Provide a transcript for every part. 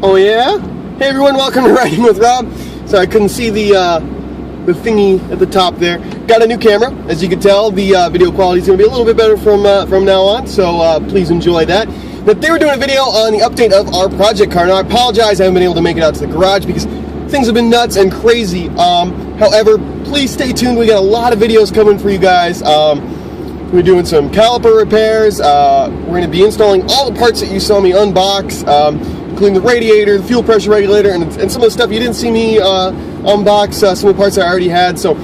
Oh yeah? Hey everyone, welcome to Riding with Rob. So I couldn't see the thingy at the top there. Got a new camera, as you can tell. The video quality is going to be a little bit better from now on, so please enjoy that. But they were doing a video on the update of our project car. Now I apologize, I haven't been able to make it out to the garage because things have been nuts and crazy. However, please stay tuned. We got a lot of videos coming for you guys. We're doing some caliper repairs. We're going to be installing all the parts that you saw me unbox, including the radiator, the fuel pressure regulator, and some of the stuff you didn't see me unbox, some of the parts I already had. So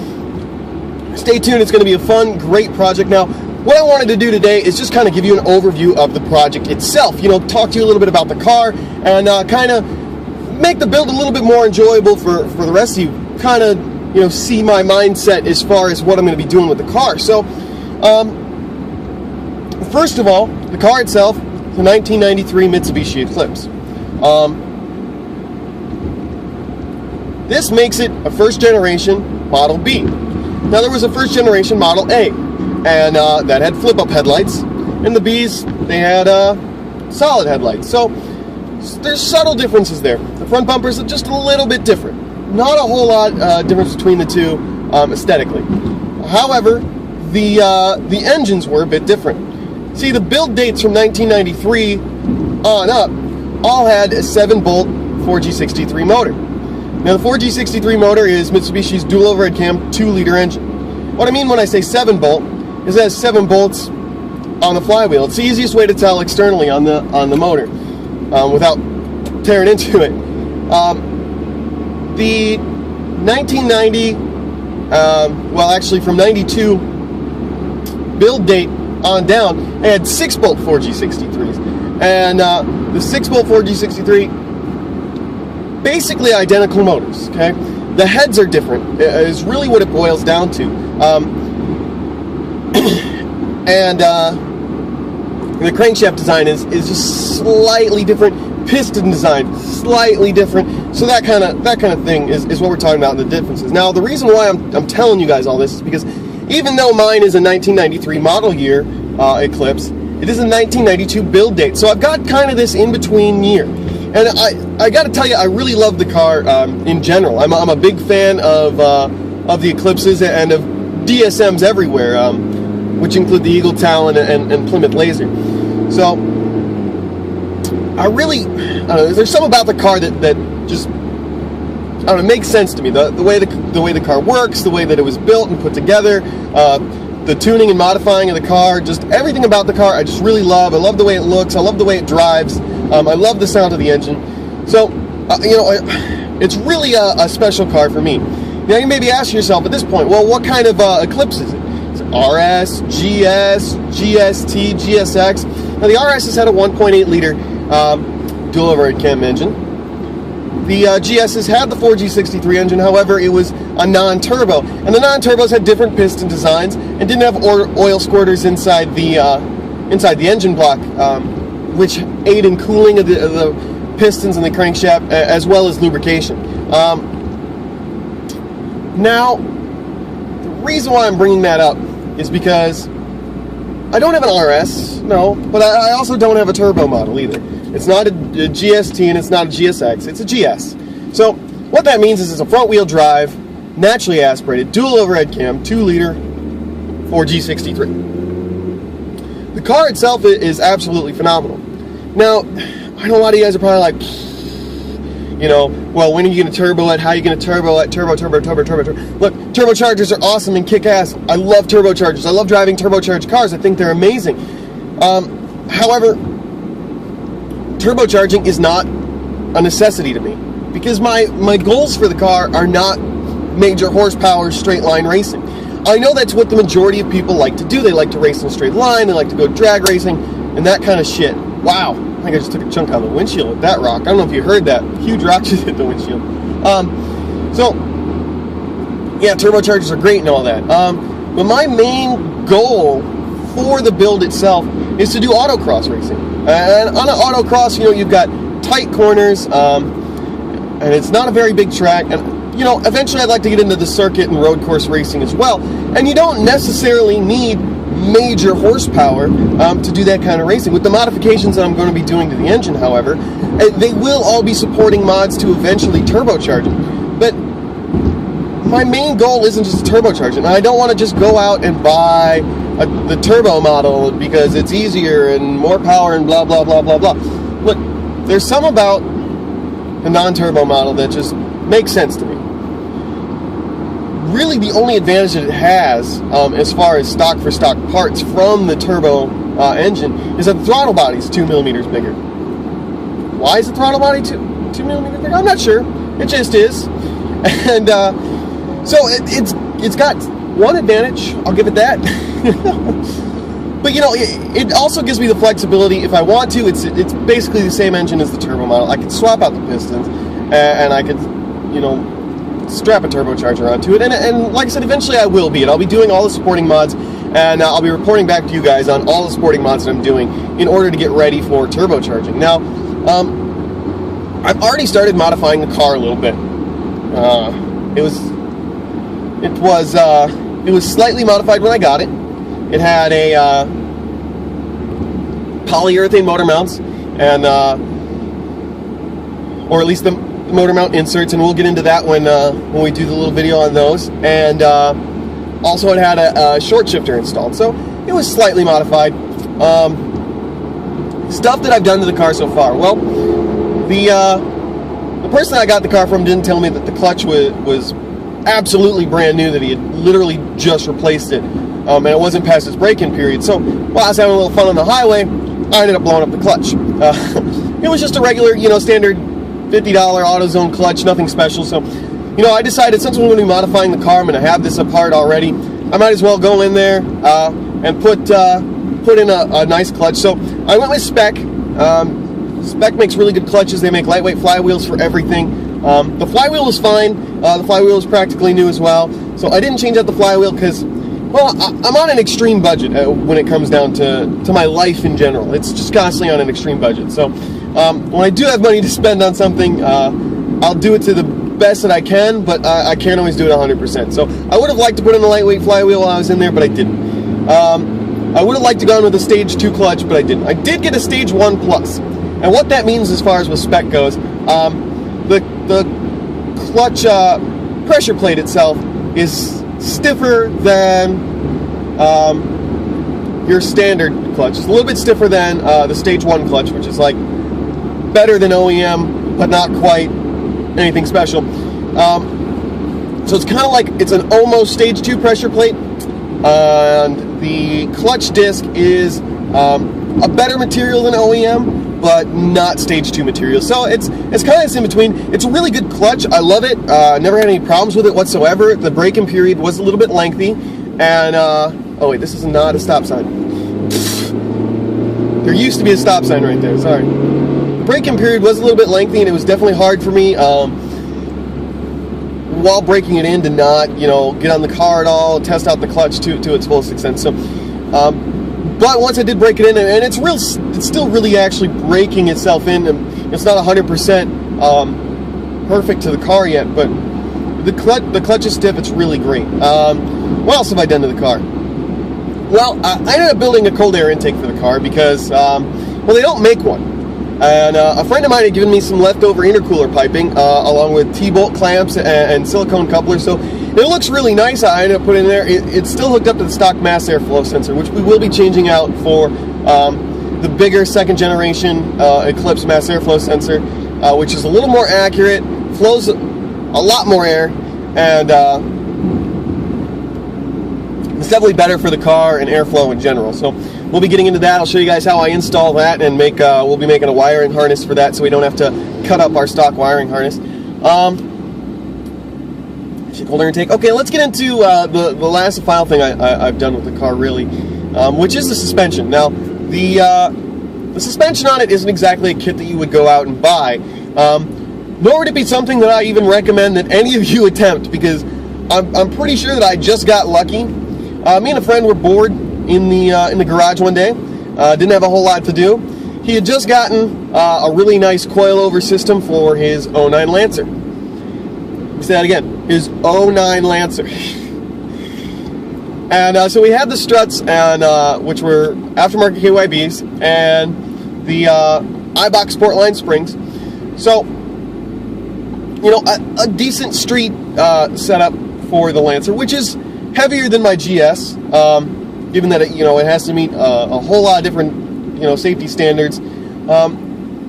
stay tuned. It's going to be a fun, great project. Now, what I wanted to do today is just kind of give you an overview of the project itself. You know, talk to you a little bit about the car and kind of make the build a little bit more enjoyable for the rest of you. Kind of, you know, see my mindset as far as what I'm going to be doing with the car. So, first of all, the car itself is a 1993 Mitsubishi Eclipse. This makes it a first generation Model B. Now there was a first generation Model A, and that had flip up headlights, and the Bs, they had solid headlights. So there's subtle differences there. The front bumpers are just a little bit different. Not a whole lot difference between the two aesthetically. However, the engines were a bit different. See, the build dates from 1993 on up all had a 7-bolt 4G63 motor. Now, the 4G63 motor is Mitsubishi's dual overhead cam 2-liter engine. What I mean when I say 7-bolt is it has 7 bolts on the flywheel. It's the easiest way to tell externally on the motor without tearing into it. The 1990, well, actually from 92 build date on down, they had 6-bolt 4G63s, and the 6-bolt 4G63, basically identical motors. Okay, the heads are different. Is really what it boils down to, and the crankshaft design is just slightly different. Piston design slightly different. So that kind of thing is what we're talking about in the differences. Now, the reason why I'm telling you guys all this is because even though mine is a 1993 model year Eclipse, it is a 1992 build date. So I've got kind of this in-between year. And I got to tell you, I really love the car in general. I'm a big fan of the Eclipses and of DSMs everywhere, which include the Eagle Talon and Plymouth Laser. So I really, I don't know, there's something about the car that just, I don't know, makes sense to me. The way the car works, the way that it was built and put together, the tuning and modifying of the car, just everything about the car I just really love. I love the way it looks. I love the way it drives. I love the sound of the engine. So, you know, it's really a special car for me. Now, you may be asking yourself at this point, well, what kind of Eclipse is it? Is it RS, GS, GST, GSX? Now, the RS has had a 1.8-liter dual overhead cam engine. The GS's had the 4G63 engine, however, it was a non-turbo. And the non-turbos had different piston designs and didn't have oil squirters inside the engine block, which aid in cooling of the pistons and the crankshaft, as well as lubrication. Now, the reason why I'm bringing that up is because I don't have an RS, no, but I also don't have a turbo model either. It's not a GST and it's not a GSX, it's a GS. So what that means is it's a front-wheel drive, naturally aspirated, dual overhead cam, 2-liter 4G63. The car itself is absolutely phenomenal. Now, I know a lot of you guys are probably like, you know, well, when are you going to turbo it? How are you going to turbo it? Turbo. Look, turbochargers are awesome and kick-ass. I love turbochargers. I love driving turbocharged cars. I think they're amazing. However, turbocharging is not a necessity to me because my goals for the car are not major horsepower straight line racing. I know that's what the majority of people like to do. They like to race in a straight line. They like to go drag racing and that kind of shit. Wow, I think I just took a chunk out of the windshield with that rock. I don't know if you heard that. Huge rock just hit the windshield. So, yeah, turbochargers are great and all that. But my main goal for the build itself is to do autocross racing. And on an autocross, you know, you've got tight corners, and it's not a very big track. And, you know, eventually I'd like to get into the circuit and road course racing as well. And you don't necessarily need major horsepower to do that kind of racing. With the modifications that I'm going to be doing to the engine, however, they will all be supporting mods to eventually turbocharge it. But my main goal isn't just to turbocharge it. And I don't want to just go out and buy the turbo model because it's easier and more power and blah, blah, blah, blah, blah. Look, there's some about the non-turbo model that just makes sense to me. Really, the only advantage that it has as far as stock for stock parts from the turbo engine is that the throttle body is 2 millimeters bigger. Why is the throttle body 2 millimeters bigger? I'm not sure. It just is. And so it's got one advantage. I'll give it that. But you know, it also gives me the flexibility if I want to. It's basically the same engine as the turbo model. I could swap out the pistons, and I could, you know, strap a turbocharger onto it. And like I said, eventually I will be. I'll be doing all the supporting mods, and I'll be reporting back to you guys on all the supporting mods that I'm doing in order to get ready for turbocharging. Now, I've already started modifying the car a little bit. It was slightly modified when I got it. It had a polyurethane motor mounts, and or at least the motor mount inserts, and we'll get into that when we do the little video on those. And also it had a short shifter installed, so it was slightly modified. Stuff that I've done to the car so far. Well, the person I got the car from didn't tell me that the clutch was absolutely brand new, that he had literally just replaced it, and it wasn't past its break-in period. So while I was having a little fun on the highway, I ended up blowing up the clutch. It was just a regular, you know, standard $50 AutoZone clutch, nothing special. So, you know, I decided since we're going to be modifying the car, I'm going to have this apart already, I might as well go in there and put in a nice clutch. So I went with Spec. Spec makes really good clutches. They make lightweight flywheels for everything. The flywheel was fine. The flywheel was practically new as well. So I didn't change out the flywheel because, well, I'm on an extreme budget when it comes down to my life in general. It's just constantly on an extreme budget. So when I do have money to spend on something, I'll do it to the best that I can, but I can't always do it 100%. So I would have liked to put in a lightweight flywheel while I was in there, but I didn't. I would have liked to go with a stage 2 clutch, but I didn't. I did get a stage 1 plus. And what that means as far as with Spec goes, the clutch pressure plate itself is stiffer than your standard clutch. It's a little bit stiffer than the stage 1 clutch, which is like better than OEM, but not quite anything special. So it's kind of like it's an almost stage 2 pressure plate, and the clutch disc is a better material than OEM, but not stage 2 material. So it's kind of in between. It's a really good clutch. I love it. Never had any problems with it whatsoever. The break-in period was a little bit lengthy, and oh wait, this is not a stop sign. There used to be a stop sign right there. Sorry. The break-in period was a little bit lengthy, and it was definitely hard for me while breaking it in to not, you know, get on the car at all, test out the clutch to its fullest extent. So. But once I did break it in, and it's still really actually breaking itself in. It's not 100% perfect to the car yet, but the clutch is stiff. It's really great. What else have I done to the car? Well, I ended up building a cold air intake for the car because, well, they don't make one. And a friend of mine had given me some leftover intercooler piping, along with T-bolt clamps and silicone couplers. So it looks really nice. I ended up putting it in there. It's still hooked up to the stock mass airflow sensor, which we will be changing out for the bigger second generation Eclipse mass airflow sensor, which is a little more accurate, flows a lot more air, and it's definitely better for the car and airflow in general. So we'll be getting into that. I'll show you guys how I install that, and we'll be making a wiring harness for that so we don't have to cut up our stock wiring harness. Cold air intake. Okay, let's get into the last and final thing I've done with the car, really, which is the suspension. Now, the suspension on it isn't exactly a kit that you would go out and buy, nor would it be something that I even recommend that any of you attempt, because I'm pretty sure that I just got lucky. Me and a friend were bored in the garage one day, didn't have a whole lot to do. He had just gotten a really nice coilover system for his 09 Lancer. Let me say that again. His 09 Lancer. And so we had the struts, and which were aftermarket KYBs, and the iBox Sportline springs. So, you know, a decent street setup for the Lancer, which is heavier than my GS, given that it has to meet a whole lot of different safety standards.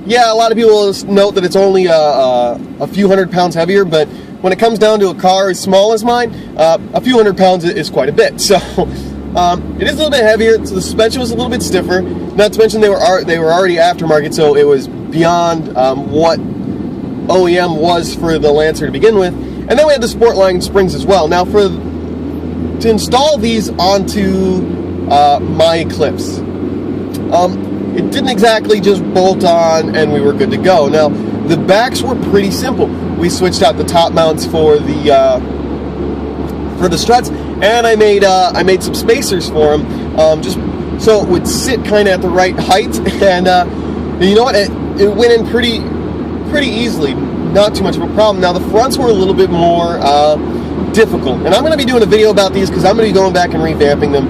Yeah, a lot of people will note that it's only a few hundred pounds heavier, but when it comes down to a car as small as mine, a few hundred pounds is quite a bit. So it is a little bit heavier. So the suspension was a little bit stiffer. Not to mention they were already aftermarket, so it was beyond what OEM was for the Lancer to begin with. And then we had the Sportline springs as well. Now to install these onto my Eclipse, it didn't exactly just bolt on and we were good to go. Now the backs were pretty simple. We switched out the top mounts for the struts, and I made some spacers for them, just so it would sit kind of at the right height. And you know what? It went in pretty easily. Not too much of a problem. Now the fronts were a little bit more difficult, and I'm going to be doing a video about these because I'm going to be going back and revamping them.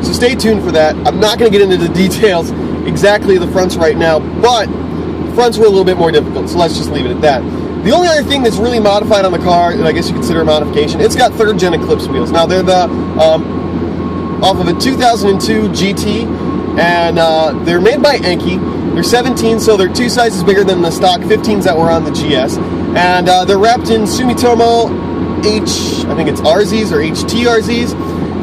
So stay tuned for that. I'm not going to get into the details exactly of the fronts right now, but the fronts were a little bit more difficult. So let's just leave it at that. The only other thing that's really modified on the car, and I guess you consider a modification, it's got 3rd gen Eclipse wheels. Now they're the off of a 2002 GT, and they're made by Enki. They're 17, so they're 2 sizes bigger than the stock 15s that were on the GS, and they're wrapped in Sumitomo I think it's RZs or HT RZs,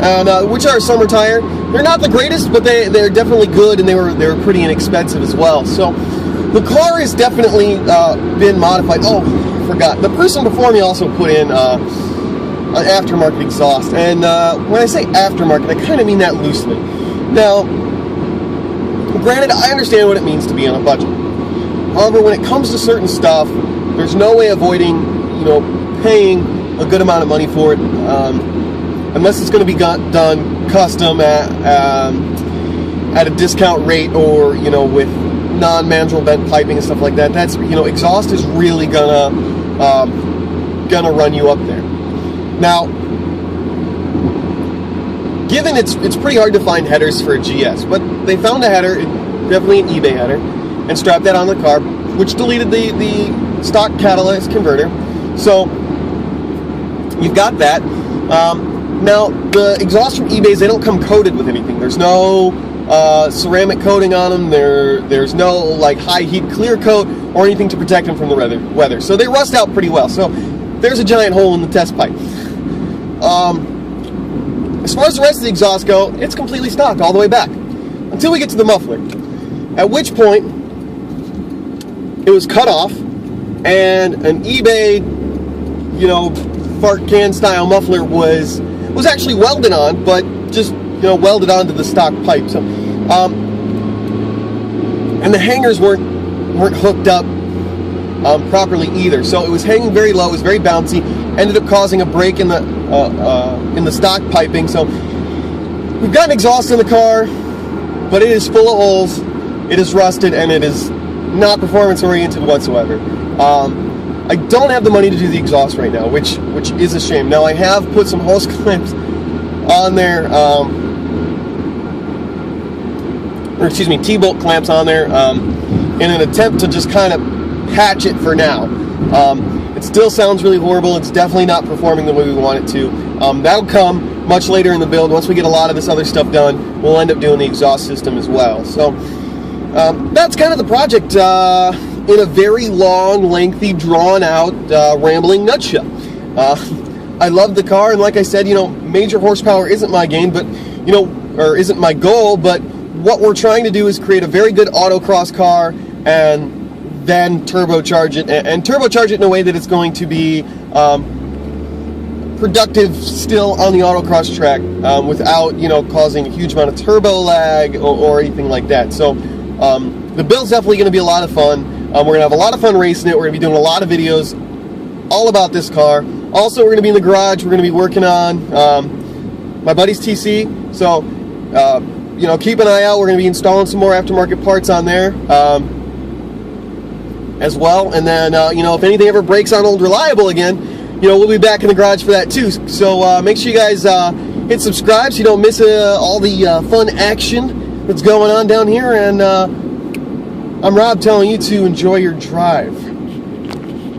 and which are a summer tire. They're not the greatest, but they're definitely good, and they were pretty inexpensive as well. So the car has definitely been modified. Oh, I forgot. The person before me also put in an aftermarket exhaust, and when I say aftermarket, I kind of mean that loosely. Now, granted, I understand what it means to be on a budget. However, when it comes to certain stuff, there's no way avoiding, paying a good amount of money for it, unless it's going to be done custom at a discount rate, or with non-mandrel bent piping and stuff like that. That's exhaust is really gonna run you up there. Now, given it's pretty hard to find headers for a GS, but they found a header, definitely an eBay header, and strapped that on the car, which deleted the stock catalyst converter. So you've got that. Now the exhausts from eBay's, they don't come coated with anything. There's no ceramic coating on them. There's no like high heat clear coat or anything to protect them from the weather. So they rust out pretty well. So there's a giant hole in the test pipe. As far as the rest of the exhaust go, it's completely stock all the way back until we get to the muffler, at which point it was cut off and an eBay, fart can style muffler was actually welded on, but just welded onto the stock pipe. So, and the hangers weren't hooked up properly either. So it was hanging very low. It was very bouncy. Ended up causing a break in the stock piping. So we've got an exhaust in the car, but it is full of holes. It is rusted, and it is not performance oriented whatsoever. I don't have the money to do the exhaust right now, which is a shame. Now I have put some hose clamps on there, T-bolt clamps on there, in an attempt to just kind of patch it for now. It still sounds really horrible. It's definitely not performing the way we want it to. That'll come much later in the build. Once we get a lot of this other stuff done, we'll end up doing the exhaust system as well. So that's kind of the project in a very long, lengthy, drawn-out, rambling nutshell. I love the car, and like I said, major horsepower isn't my game, but or isn't my goal. But what we're trying to do is create a very good autocross car, and then turbocharge it, and turbocharge it in a way that it's going to be productive still on the autocross track, without causing a huge amount of turbo lag or anything like that. So the build's definitely going to be a lot of fun. We're going to have a lot of fun racing it. We're going to be doing a lot of videos all about this car. Also, we're going to be in the garage. We're going to be working on my buddy's TC. So, keep an eye out. We're going to be installing some more aftermarket parts on there as well. And then, if anything ever breaks on Old Reliable again, we'll be back in the garage for that too. So make sure you guys hit subscribe so you don't miss all the fun action that's going on down here. And I'm Rob telling you to enjoy your drive.